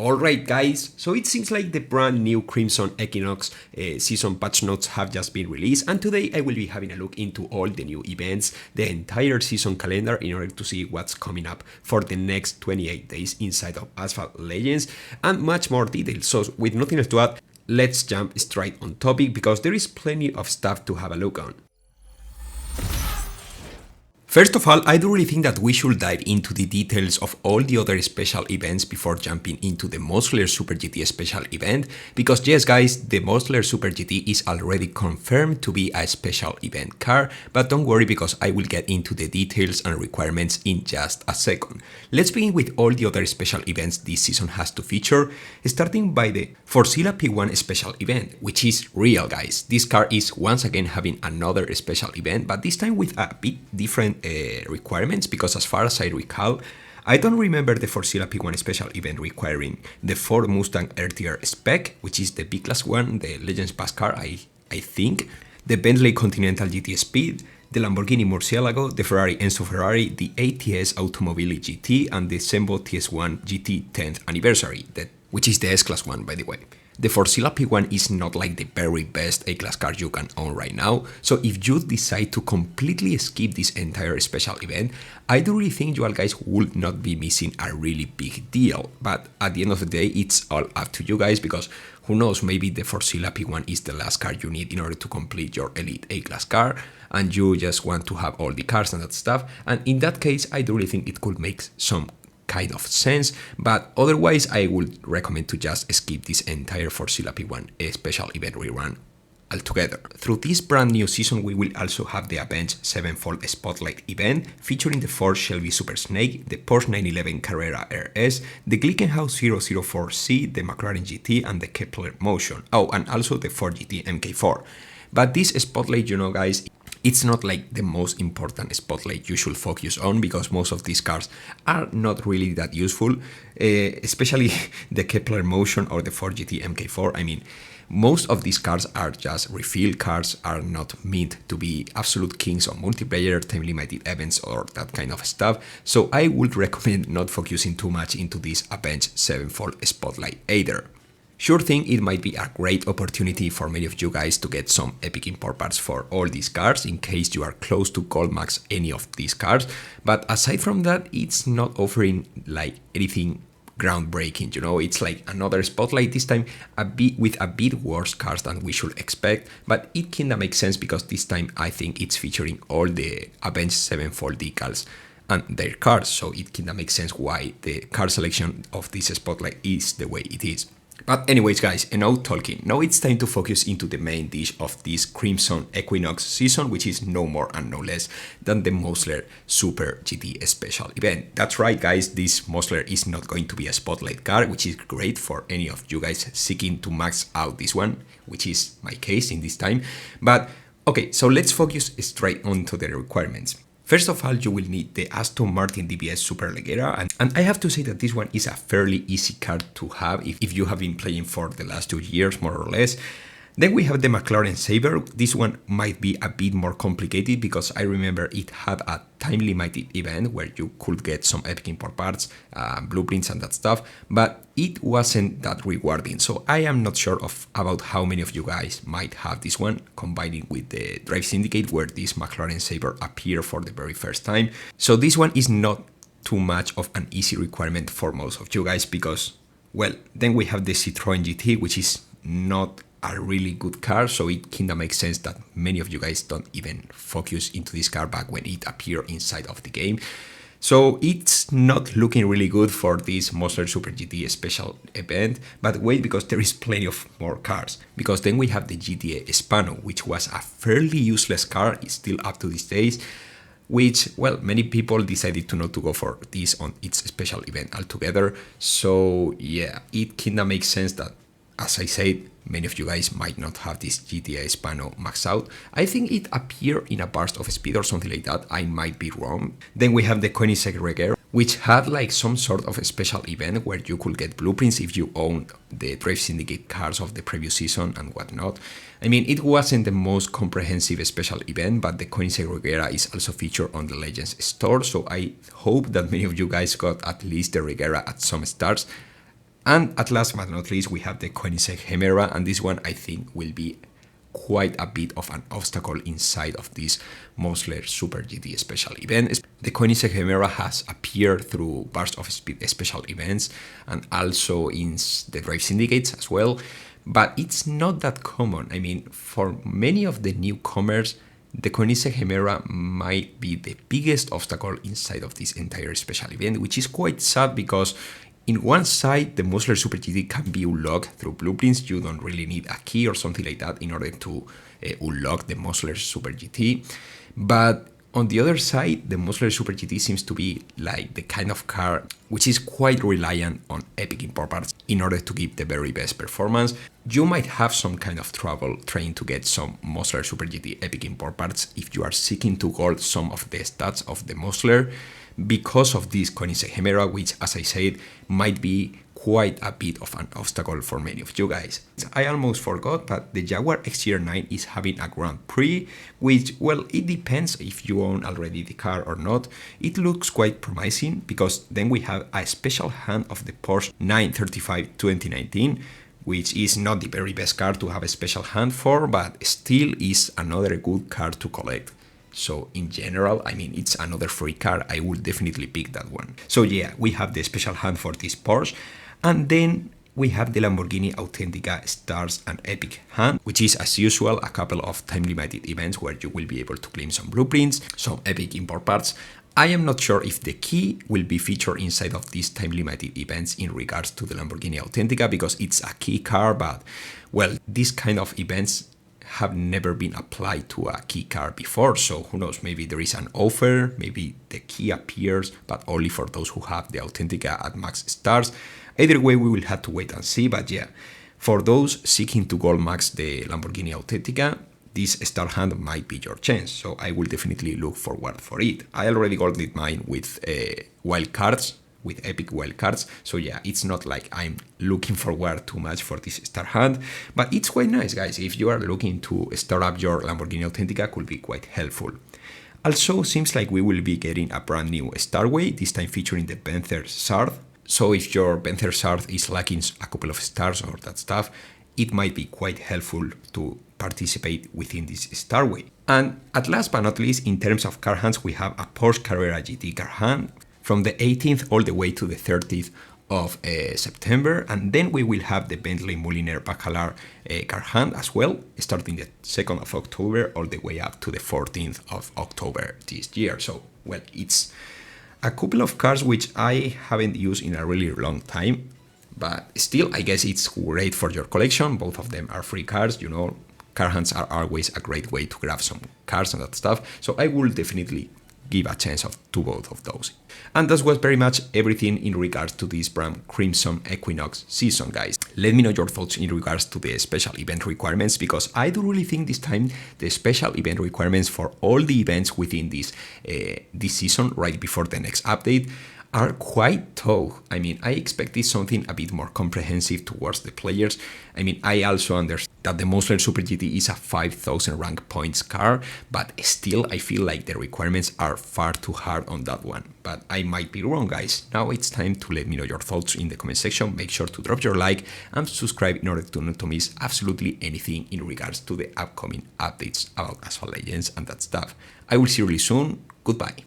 Alright guys, so it seems like the brand new Crimson Equinox season patch notes have just been released, and today I will be having a look into all the new events, the entire season calendar, in order to see what's coming up for the next 28 days inside of Asphalt Legends, and much more details. So with nothing else to add, let's jump straight on topic because there is plenty of stuff to have a look on. First of all, I do really think that we should dive into the details of all the other special events before jumping into the Mosler Super GT special event, because yes guys, the Mosler Super GT is already confirmed to be a special event car, but don't worry because I will get into the details and requirements in just a second. Let's begin with all the other special events this season has to feature, starting by the Forsilla P1 Special Event, which is real guys. This car is once again having another special event, but this time with a bit different requirements, because as far as I recall, I don't remember the Fordzilla P1 Special Event requiring the Ford Mustang RTR spec, which is the B-Class one, the Legends Pass car, I think, the Bentley Continental GT Speed, the Lamborghini Murcielago, the Ferrari Enzo Ferrari, the ATS Automobili GT, and the Sembo TS1 GT 10th Anniversary, which is the S-Class one, by the way. The Forsilla P1 is not like the very best A-Class car you can own right now, so if you decide to completely skip this entire special event, I do really think you all guys would not be missing a really big deal. But at the end of the day, it's all up to you guys, because who knows, maybe the Forsilla P1 is the last car you need in order to complete your elite A-Class car, and you just want to have all the cars and that stuff, and in that case, I do really think it could make some kind of sense, but otherwise I would recommend to just skip this entire Forsilla P1 special event rerun altogether. Through this brand new season, we will also have the Avenged Sevenfold Spotlight event featuring the Ford Shelby Super Snake, the Porsche 911 Carrera RS, the Glickenhaus 004C, the McLaren GT, and the Kepler Motion. Oh, and also the Ford GT MK4. But this Spotlight, you know guys, it's not like the most important spotlight you should focus on, because most of these cars are not really that useful, especially the Kepler Motion or the Ford GT MK4. I mean, most of these cars are just refill cars, are not meant to be absolute kings on multiplayer, time limited events or that kind of stuff, so I would recommend not focusing too much into this Avenged Sevenfold Spotlight either. Sure thing, it might be a great opportunity for many of you guys to get some epic import parts for all these cars in case you are close to gold max any of these cars, but aside from that, it's not offering like anything groundbreaking, you know. It's like another spotlight, this time with a bit worse cars than we should expect, but it kinda makes sense because this time I think it's featuring all the Avenged Sevenfold decals and their cars, so it kinda makes sense why the car selection of this spotlight is the way it is. But anyways guys, enough talking, now it's time to focus into the main dish of this Crimson Equinox season, which is no more and no less than the Mosler Super GT special event. That's right guys, this Mosler is not going to be a spotlight car, which is great for any of you guys seeking to max out this one, which is my case in this time. But okay, so let's focus straight onto the requirements. First of all, you will need the Aston Martin DBS Superleggera, and I have to say that this one is a fairly easy car to have if you have been playing for the last 2 years, more or less. Then we have the McLaren Sabre. This one might be a bit more complicated because I remember it had a time limited event where you could get some epic import parts, blueprints and that stuff, but it wasn't that rewarding. So I am not sure about how many of you guys might have this one, combining with the Drive Syndicate where this McLaren Sabre appeared for the very first time. So this one is not too much of an easy requirement for most of you guys because, well, then we have the Citroën GT, which is not a really good car, so it kinda makes sense that many of you guys don't even focus into this car back when it appeared inside of the game. So it's not looking really good for this Mosler Super GT special event, but wait, because there is plenty of more cars. Because then we have the GTA Spano, which was a fairly useless car, it's still up to these days, which, well, many people decided to not to go for this on its special event altogether. So yeah, it kinda makes sense that, as I said, many of you guys might not have this GTA Spano maxed out. I think it appeared in a burst of speed or something like that, I might be wrong. Then we have the Koenigsegg Regera, which had like some sort of a special event where you could get blueprints if you own the Drive Syndicate cars of the previous season and whatnot. I mean, it wasn't the most comprehensive special event, but the Koenigsegg Regera is also featured on the Legends store, so I hope that many of you guys got at least the Regera at some starts. And at last but not least, we have the Koenigsegg Hemera, and this one I think will be quite a bit of an obstacle inside of this Mosler Super GT special event. The Koenigsegg Hemera has appeared through Burst of Speed special events and also in the Drive Syndicates as well, but it's not that common. I mean, for many of the newcomers, the Koenigsegg Hemera might be the biggest obstacle inside of this entire special event, which is quite sad because in one side, the Mosler Super GT can be unlocked through blueprints. You don't really need a key or something like that in order to unlock the Mosler Super GT. But on the other side, the Mosler Super GT seems to be like the kind of car which is quite reliant on epic import parts in order to give the very best performance. You might have some kind of trouble trying to get some Mosler Super GT epic import parts if you are seeking to gold some of the stats of the Mosler, because of this Koenigsegg Hemera, which, as I said, might be quite a bit of an obstacle for many of you guys. I almost forgot, but the Jaguar XGR9 is having a Grand Prix, which, well, it depends if you own already the car or not. It looks quite promising, because then we have a special hand of the Porsche 935 2019, which is not the very best car to have a special hand for, but still is another good car to collect. So in general, I mean, it's another free car. I would definitely pick that one. So yeah, we have the special hand for this Porsche. And then we have the Lamborghini Autentica Stars and Epic hand, which is, as usual, a couple of time-limited events where you will be able to claim some blueprints, some epic import parts. I am not sure if the key will be featured inside of these time-limited events in regards to the Lamborghini Autentica, because it's a key car, but, well, these kind of events have never been applied to a key car before, so who knows, maybe there is an offer, maybe the key appears, but only for those who have the Autentica at max stars. Either way, we will have to wait and see, but yeah, for those seeking to gold max the Lamborghini Autentica, this star hand might be your chance, so I will definitely look forward for it. I already golded mine with wild cards, with epic wildcards, so yeah, it's not like I'm looking forward too much for this star hand, but it's quite nice, guys. If you are looking to start up your Lamborghini Autentica, could be quite helpful. Also, seems like we will be getting a brand new Starway, this time featuring the Panther Shard. So if your Panther Shard is lacking a couple of stars or that stuff, it might be quite helpful to participate within this Starway. And at last but not least, in terms of car hands, we have a Porsche Carrera GT car hand from the 18th all the way to the 30th of September, and then we will have the Bentley Mulliner Bacalar car hand as well, starting the 2nd of October all the way up to the 14th of October this year. So, well, it's a couple of cars which I haven't used in a really long time, but still, I guess it's great for your collection. Both of them are free cars, you know, car hands are always a great way to grab some cars and that stuff, so I will definitely give a chance to both of those. And that was very much everything in regards to this brand Crimson Equinox season, guys. Let me know your thoughts in regards to the special event requirements, because I do really think this time the special event requirements for all the events within this season, right before the next update, are quite tough. I mean, I expected something a bit more comprehensive towards the players. I mean, I also understand that the Mosler Super GT is a 5,000 rank points car, but still I feel like the requirements are far too hard on that one. But I might be wrong, guys. Now it's time to let me know your thoughts in the comment section. Make sure to drop your like and subscribe in order to not miss absolutely anything in regards to the upcoming updates about Asphalt Legends and that stuff. I will see you really soon. Goodbye.